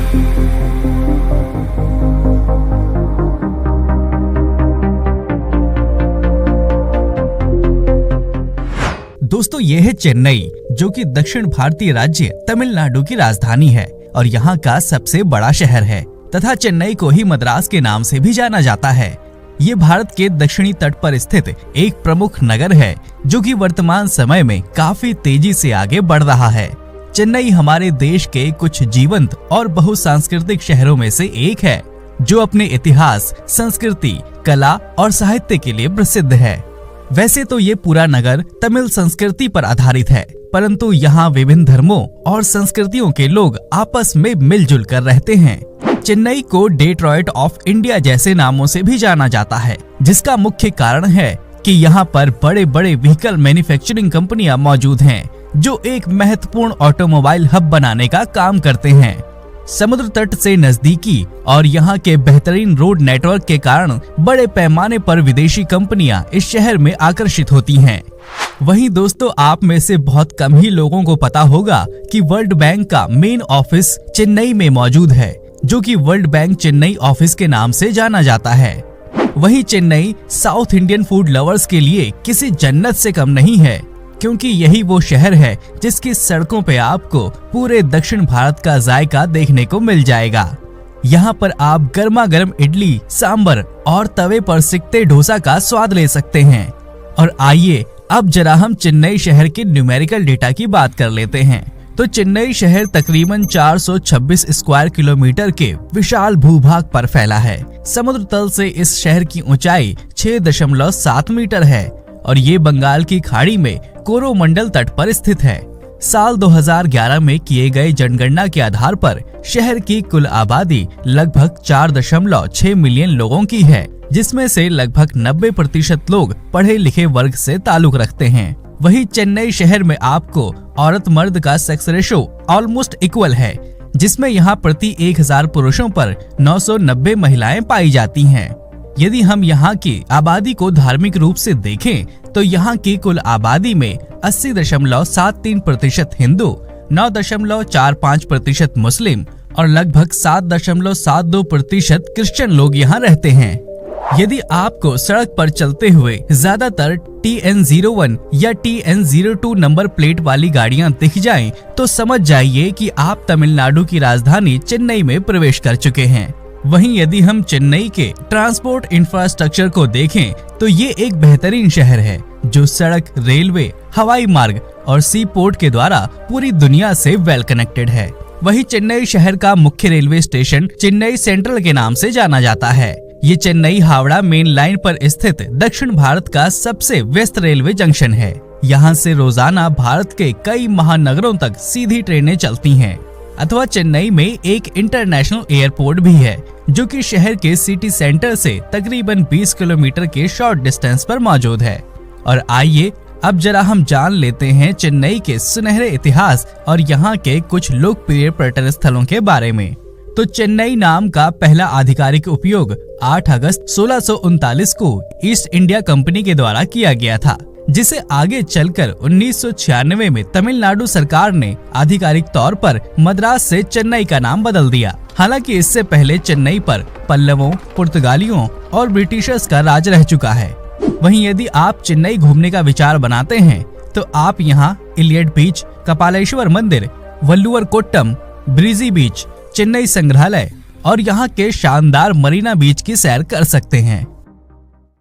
दोस्तों ये है चेन्नई, जो कि दक्षिण भारतीय राज्य तमिलनाडु की राजधानी है और यहाँ का सबसे बड़ा शहर है तथा चेन्नई को ही मद्रास के नाम से भी जाना जाता है। ये भारत के दक्षिणी तट पर स्थित एक प्रमुख नगर है जो कि वर्तमान समय में काफी तेजी से आगे बढ़ रहा है। चेन्नई हमारे देश के कुछ जीवंत और बहुसांस्कृतिक शहरों में से एक है जो अपने इतिहास, संस्कृति, कला और साहित्य के लिए प्रसिद्ध है। वैसे तो ये पूरा नगर तमिल संस्कृति पर आधारित है, परंतु यहाँ विभिन्न धर्मों और संस्कृतियों के लोग आपस में मिलजुल कर रहते हैं। चेन्नई को डेट्रॉइट ऑफ इंडिया जैसे नामों से भी जाना जाता है, जिसका मुख्य कारण है कि यहाँ पर बड़े बड़े व्हीकल मैन्युफैक्चरिंग कंपनियां मौजूद हैं, जो एक महत्वपूर्ण ऑटोमोबाइल हब बनाने का काम करते हैं। समुद्र तट से नजदीकी और यहाँ के बेहतरीन रोड नेटवर्क के कारण बड़े पैमाने पर विदेशी कंपनियां इस शहर में आकर्षित होती हैं। वहीं दोस्तों, आप में से बहुत कम ही लोगों को पता होगा कि वर्ल्ड बैंक का मेन ऑफिस चेन्नई में मौजूद है, जो कि वर्ल्ड बैंक चेन्नई ऑफिस के नाम से जाना जाता है। वहीं Chennai south Indian food lovers के लिए किसी जन्नत से कम नहीं है, क्योंकि यही वो शहर है जिसकी सड़कों पे आपको पूरे दक्षिण भारत का जायका देखने को मिल जाएगा। यहाँ पर आप गर्मा गर्म इडली, सांबर और तवे पर सिकते डोसा का स्वाद ले सकते हैं। और आइए अब जरा हम चेन्नई शहर के न्यूमेरिकल डेटा की बात कर लेते हैं। तो चेन्नई शहर तकरीबन 426 स्क्वायर किलोमीटर के विशाल भूभाग पर फैला है। समुद्र तल से इस शहर की ऊंचाई 6.7 मीटर है और ये बंगाल की खाड़ी में कोरोमंडल तट पर स्थित है। साल 2011 में किए गए जनगणना के आधार पर शहर की कुल आबादी लगभग 4.6 मिलियन लोगों की है, जिसमें से लगभग 90% लोग पढ़े लिखे वर्ग से ताल्लुक रखते हैं। वहीं चेन्नई शहर में आपको औरत मर्द का सेक्स रेशो ऑलमोस्ट इक्वल है, जिसमें यहाँ प्रति 1000 पुरुषों पर 990 महिलाएं पाई जाती हैं। यदि हम यहाँ की आबादी को धार्मिक रूप से देखें तो यहाँ की कुल आबादी में 80.73% हिंदू, 9.45% मुस्लिम और लगभग 7.72% क्रिश्चियन लोग यहाँ रहते हैं। यदि आपको सड़क पर चलते हुए ज्यादातर TN01 या TN02 नंबर प्लेट वाली गाड़ियाँ दिख जाएं, तो समझ जाइए कि आप तमिलनाडु की राजधानी चेन्नई में प्रवेश कर चुके हैं। वहीं यदि हम चेन्नई के ट्रांसपोर्ट इंफ्रास्ट्रक्चर को देखें तो ये एक बेहतरीन शहर है जो सड़क, रेलवे, हवाई मार्ग और सी पोर्ट के द्वारा पूरी दुनिया से वेल कनेक्टेड है। वहीं चेन्नई शहर का मुख्य रेलवे स्टेशन चेन्नई सेंट्रल के नाम से जाना जाता है। ये चेन्नई हावड़ा मेन लाइन पर स्थित दक्षिण भारत का सबसे व्यस्त रेलवे जंक्शन है। यहाँ से रोजाना भारत के कई महानगरों तक सीधी ट्रेनें चलती हैं। अथवा चेन्नई में एक इंटरनेशनल एयरपोर्ट भी है, जो कि शहर के सिटी सेंटर से तकरीबन 20 किलोमीटर के शॉर्ट डिस्टेंस पर मौजूद है। और आइए अब जरा हम जान लेते हैं चेन्नई के सुनहरे इतिहास और यहाँ के कुछ लोकप्रिय पर्यटन स्थलों के बारे में। तो चेन्नई नाम का पहला आधिकारिक उपयोग 8 अगस्त 1639 को ईस्ट इंडिया कंपनी के द्वारा किया गया था, जिसे आगे चलकर 1996 में तमिलनाडु सरकार ने आधिकारिक तौर पर मद्रास से चेन्नई का नाम बदल दिया। हालांकि इससे पहले चेन्नई पर पल्लवों, पुर्तगालियों और ब्रिटिशर्स का राज रह चुका है। वहीं यदि आप चेन्नई घूमने का विचार बनाते हैं तो आप यहाँ इलियट बीच, कपालेश्वर मंदिर, वल्लुवर कोट्टम, ब्रीजी बीच, चेन्नई संग्रहालय और यहाँ के शानदार मरीना बीच की सैर कर सकते हैं।